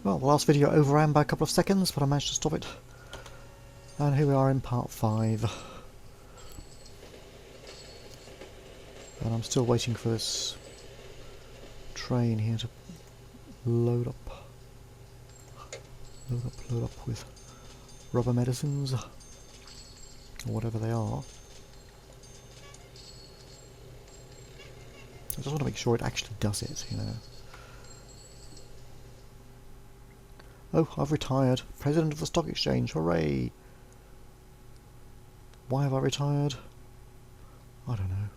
Well, the last video overran by a couple of seconds, but I managed to stop it. And here we are in part 5. And I'm still waiting for this train here to load up with rubber medicines, or whatever they are. I just want to make sure it actually does it, you know. Oh, I've retired. President of the Stock Exchange, hooray! Why have I retired? I don't know.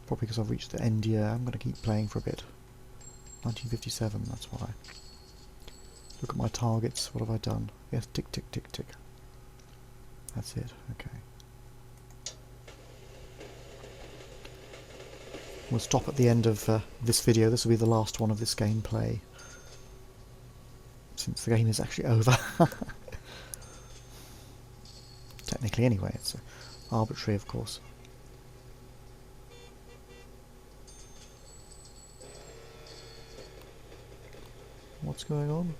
Probably because I've reached the end year. I'm going to keep playing for a bit. 1957, that's why. Look at my targets. What have I done? Yes, tick, tick, tick, tick. That's it. Okay. We'll stop at the end of this video. This will be the last one of this gameplay, since the game is actually over. Technically, anyway. It's arbitrary, of course. What's going on?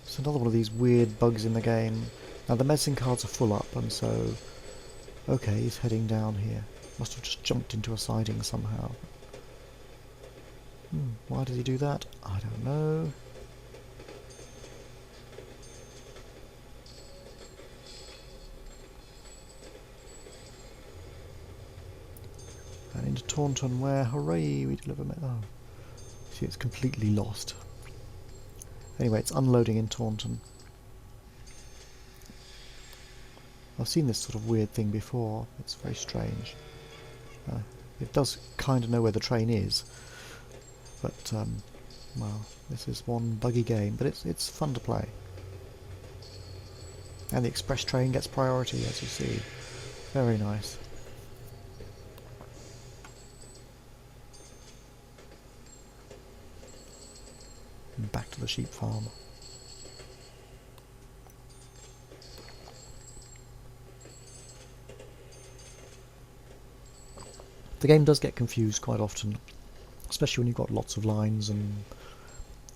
It's another one of these weird bugs in the game. Now the medicine cards are full up, and so... Okay, he's heading down here. Must have just jumped into a siding somehow. Why did he do that? I don't know. And into Taunton, where, hooray, we deliver... Oh. See, it's completely lost. Anyway, it's unloading in Taunton. I've seen this sort of weird thing before. It's very strange. It does kind of know where the train is, but well, this is one buggy game, but it's fun to play. And the express train gets priority, as you see. Very nice. And back to the sheep farm. The game does get confused quite often, especially when you've got lots of lines and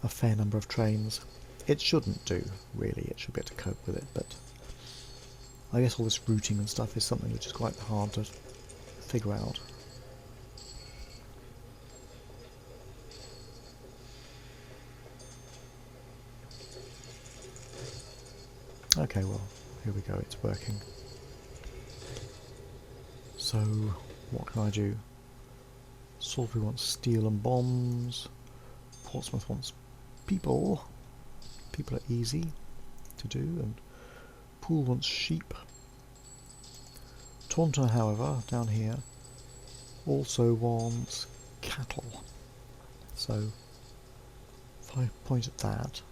a fair number of trains. It shouldn't do, really. It should be able to cope with it, but I guess all this routing and stuff is something which is quite hard to figure out. Okay, well, here we go, it's working. So, what can I do? Salisbury wants steel and bombs. Portsmouth wants people. People are easy to do, and Poole wants sheep. Taunton, however, down here, also wants cattle. So, if I point at that,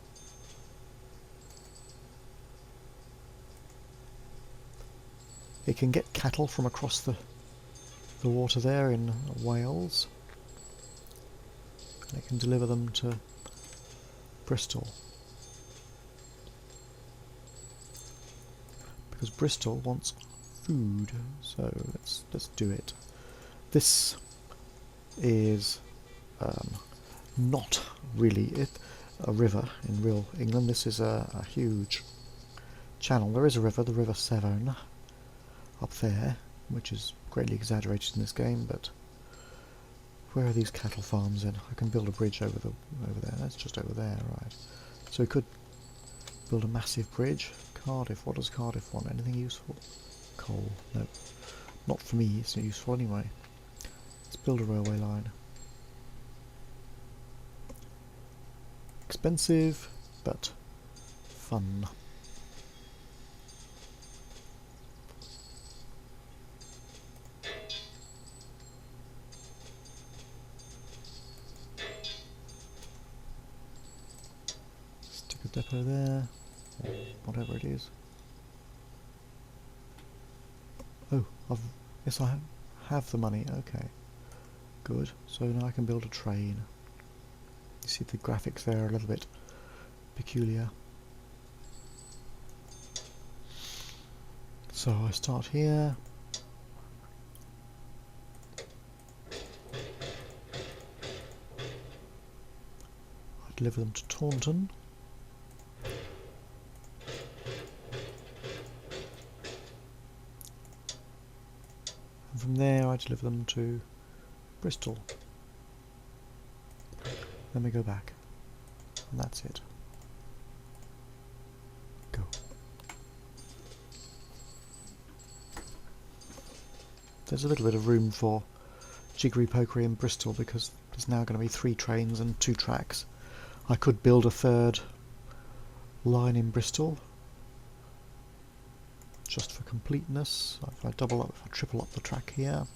it can get cattle from across the water there in Wales, and it can deliver them to Bristol, because Bristol wants food. So let's do it. This is not really a river in real England. This is a huge channel. There is a river, the River Severn, up there, which is greatly exaggerated in this game, but where are these cattle farms in? I can build a bridge over there. That's just over there, right. So we could build a massive bridge. Cardiff, what does Cardiff want? Anything useful? Coal, no. Not for me, it's not useful anyway. Let's build a railway line. Expensive, but fun. Depot there, whatever it is. Oh, yes, I have the money. Okay, good. So now I can build a train. You see the graphics there are a little bit peculiar. So I start here. deliver them to Taunton. And from there I deliver them to Bristol. Then we go back. And that's it. Go. There's a little bit of room for jiggery pokery in Bristol because there's now going to be 3 trains and 2 tracks. I could build a 3rd line in Bristol just for completeness. If I triple up the track here.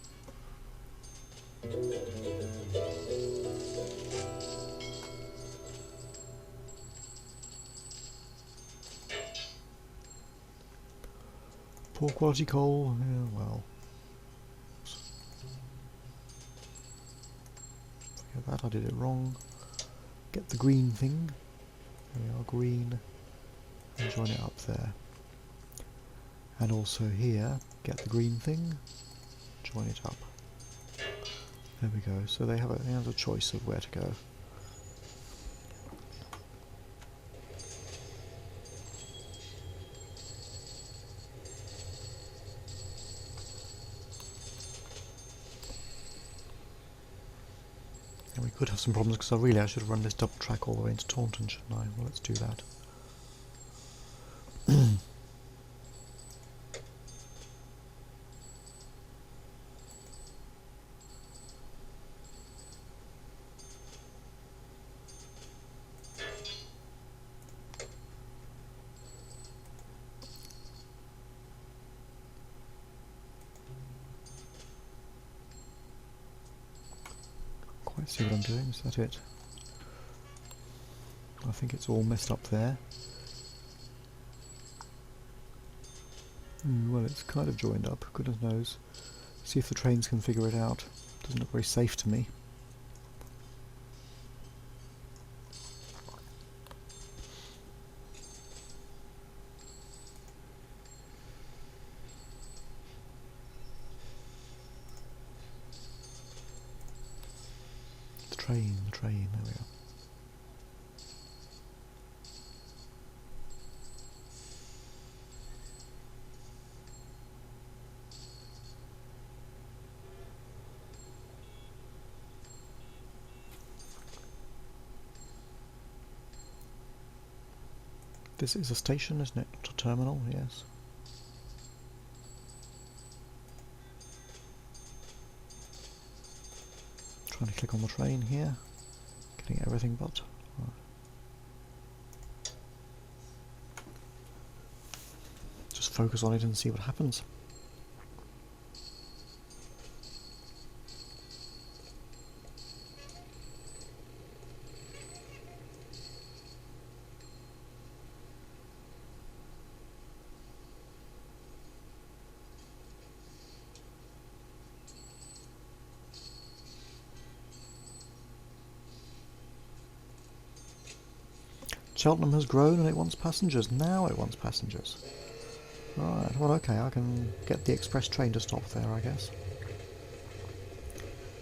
Poor quality coal, yeah, well. Forget that, I did it wrong. Get the green thing. There we are, green. And join it up there. And also here, get the green thing. Join it up. There we go. So they have a choice of where to go. And we could have some problems because I should have run this double track all the way into Taunton, shouldn't I? Well, let's do that. See what I'm doing, is that it? I think it's all messed up there. Well, it's kind of joined up, goodness knows. See if the trains can figure it out. Doesn't look very safe to me. The train, there we are. This is a station, isn't it? Not a terminal, yes. Trying to click on the train here, getting everything but. Just focus on it and see what happens. Cheltenham has grown and it wants passengers. Now it wants passengers. Right, well okay, I can get the express train to stop there, I guess.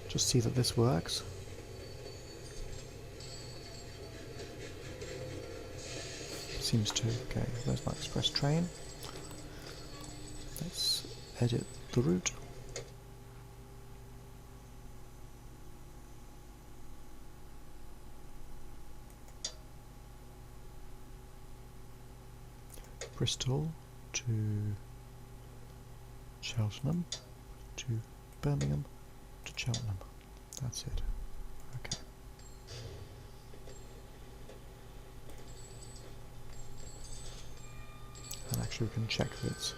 Just see that this works. Seems to. Okay, there's my express train. Let's edit the route. Bristol to Cheltenham to Birmingham to Cheltenham. That's it. Okay. And actually we can check that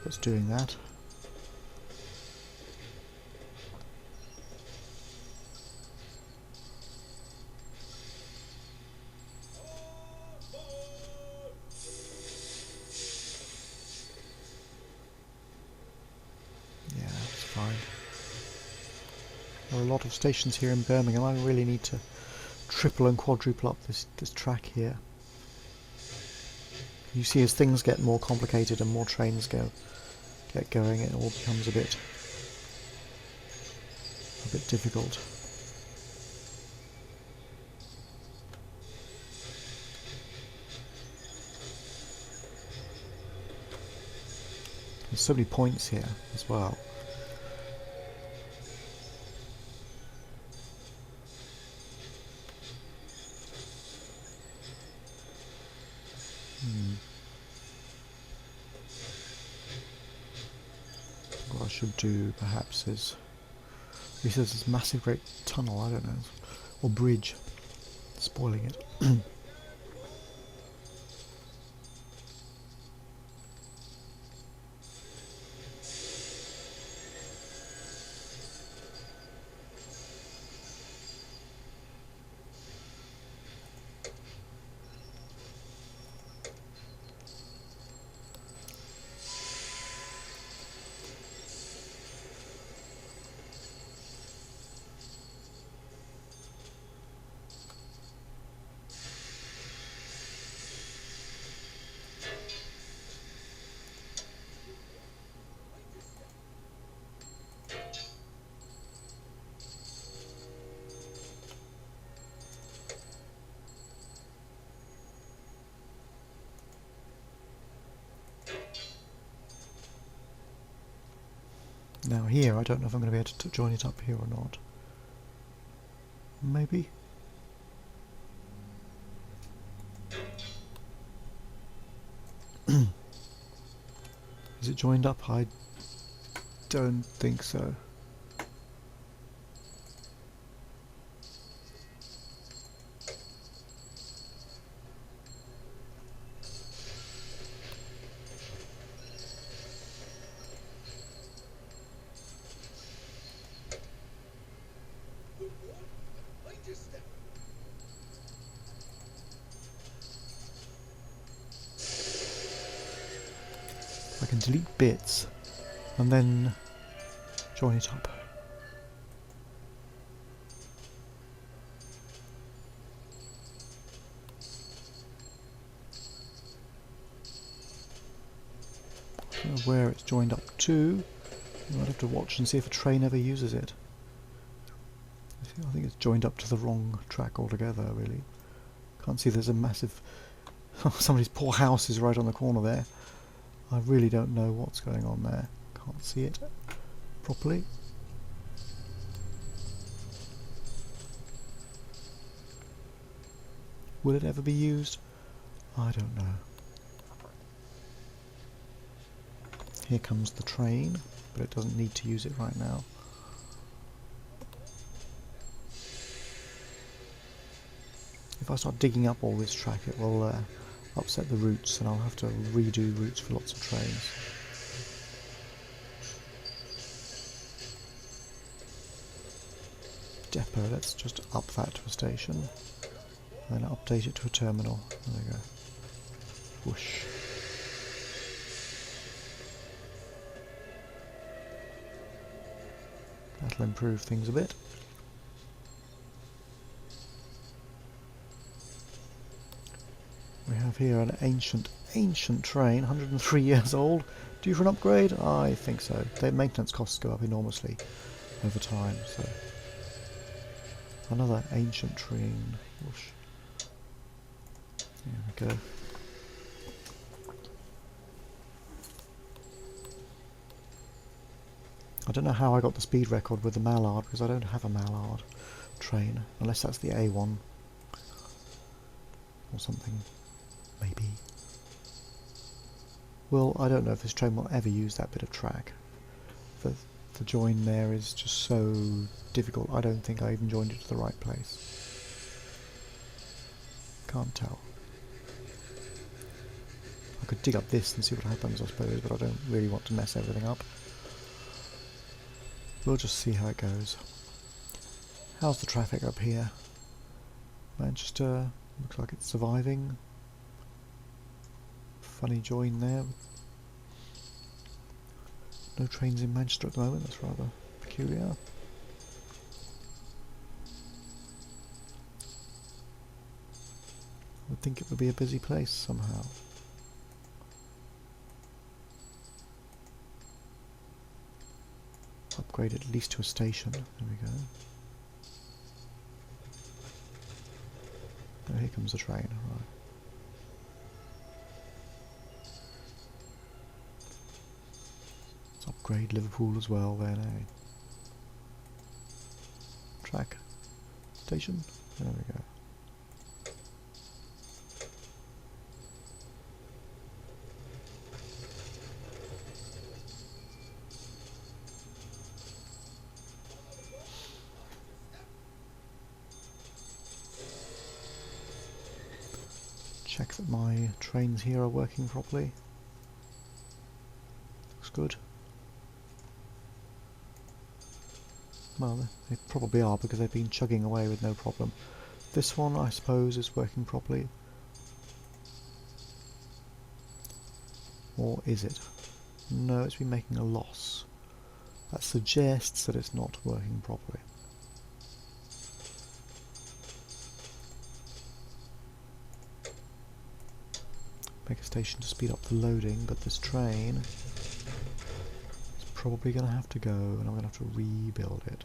it's doing that. There are a lot of stations here in Birmingham. I really need to triple and quadruple up this track here. You see, as things get more complicated and more trains get going, it all becomes a bit difficult. There's so many points here as well. What I should do perhaps is, he says this massive great tunnel, I don't know, or bridge, spoiling it. Now here, I don't know if I'm going to be able to join it up here or not. Maybe? Is it joined up? I don't think so. I can delete bits and then join it up. I don't know where it's joined up to. I might have to watch and see if a train ever uses it. I think it's joined up to the wrong track altogether, really. Can't see there's a massive... somebody's poor house is right on the corner there. I really don't know what's going on there. Can't see it properly. Will it ever be used? I don't know. Here comes the train, but it doesn't need to use it right now. If I start digging up all this track, it will upset the routes, and I'll have to redo routes for lots of trains. Depot, let's just up that to a station, and then update it to a terminal. There we go. Whoosh. That'll improve things a bit. We have here an ancient train, 103 years old, due for an upgrade? I think so. Their maintenance costs go up enormously over time, so... Another ancient train. Whoosh. There we go. I don't know how I got the speed record with the Mallard, because I don't have a Mallard train, unless that's the A1 or something. Maybe. Well, I don't know if this train will ever use that bit of track. The join there is just so difficult. I don't think I even joined it to the right place. Can't tell. I could dig up this and see what happens, I suppose, but I don't really want to mess everything up. We'll just see how it goes. How's the traffic up here? Manchester, looks like it's surviving. Funny join there. No trains in Manchester at the moment, that's rather peculiar. I would think it would be a busy place somehow. Upgrade at least to a station. There we go. Oh, here comes the train. Right. upgrade Liverpool as well then, eh? Track station. There we go. Check that my trains here are working properly. Looks good. Well, they probably are because they've been chugging away with no problem. This one, I suppose, is working properly. Or is it? No, it's been making a loss. That suggests that it's not working properly. Make a station to speed up the loading, but this train is probably going to have to go, and I'm going to have to rebuild it.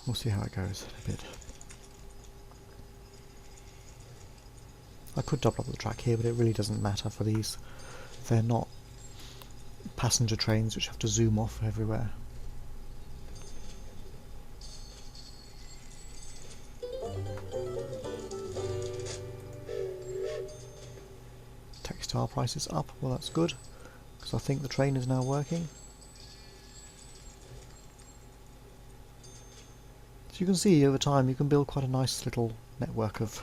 We'll see how it goes in a bit. I could double up the track here, but it really doesn't matter for these. They're not passenger trains which have to zoom off everywhere. Textile prices up, well that's good, because I think the train is now working. So you can see over time you can build quite a nice little network of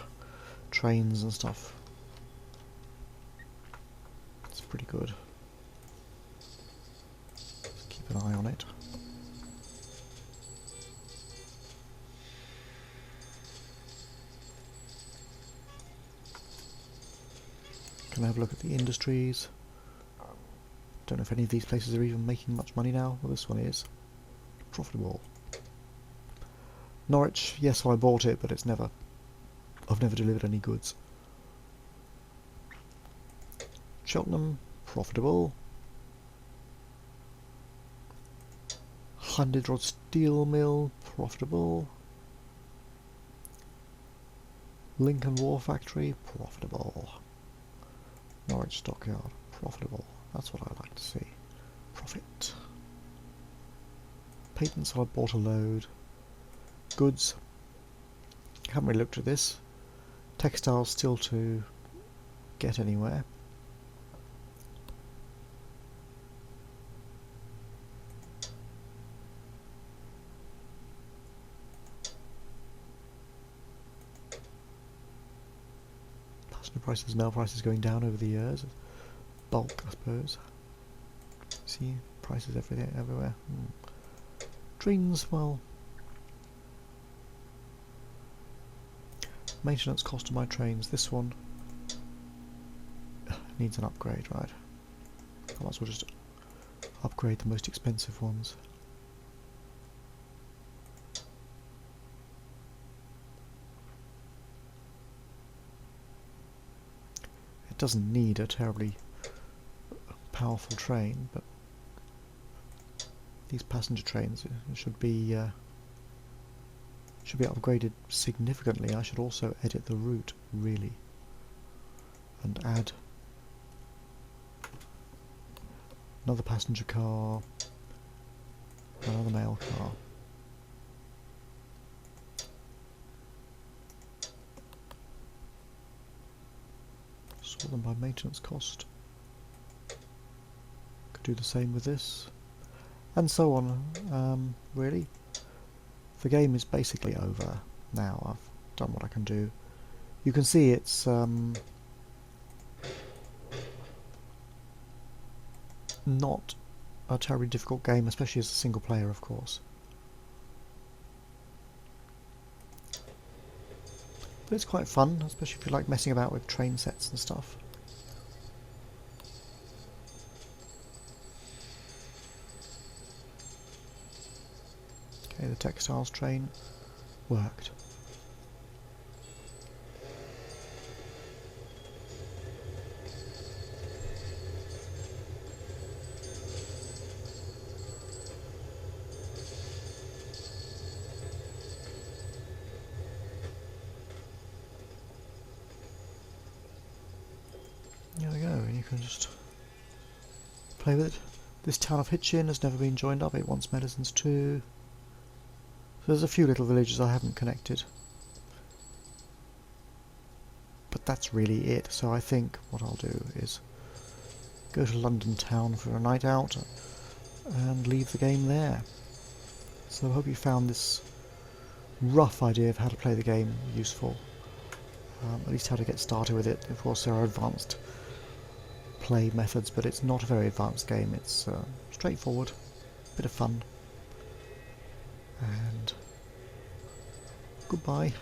trains and stuff. It's pretty good. Just keep an eye on it. Can I have a look at the industries? Don't know if any of these places are even making much money now. Well, this one is profitable. Norwich, yes, I bought it, but I've never delivered any goods. Cheltenham, profitable. Llandudrod Steel Mill, profitable. Lincoln War Factory, profitable. Norwich Stockyard, profitable. That's what I like to see. Profit. Patents, I bought a load. Goods, haven't really looked at this. Textiles still to get anywhere. Passenger prices, mail prices going down over the years. Bulk, I suppose. See, prices everywhere. Trains, well. Maintenance cost of my trains. This one needs an upgrade, right? I might as well just upgrade the most expensive ones. It doesn't need a terribly powerful train, but these passenger trains should be upgraded significantly. I should also edit the route, really, and add another passenger car, another mail car. Sort them by maintenance cost. Could do the same with this, and so on, really. The game is basically over now. I've done what I can do. You can see it's not a terribly difficult game, especially as a single player, of course. But it's quite fun, especially if you like messing about with train sets and stuff. Okay, the textiles train worked. There we go, and you can just play with it. This town of Hitchin has never been joined up, it wants medicines too. So there's a few little villages I haven't connected. But that's really it, so I think what I'll do is go to London town for a night out and leave the game there. So I hope you found this rough idea of how to play the game useful. At least how to get started with it. Of course there are advanced play methods, but it's not a very advanced game. It's straightforward, bit of fun, and goodbye.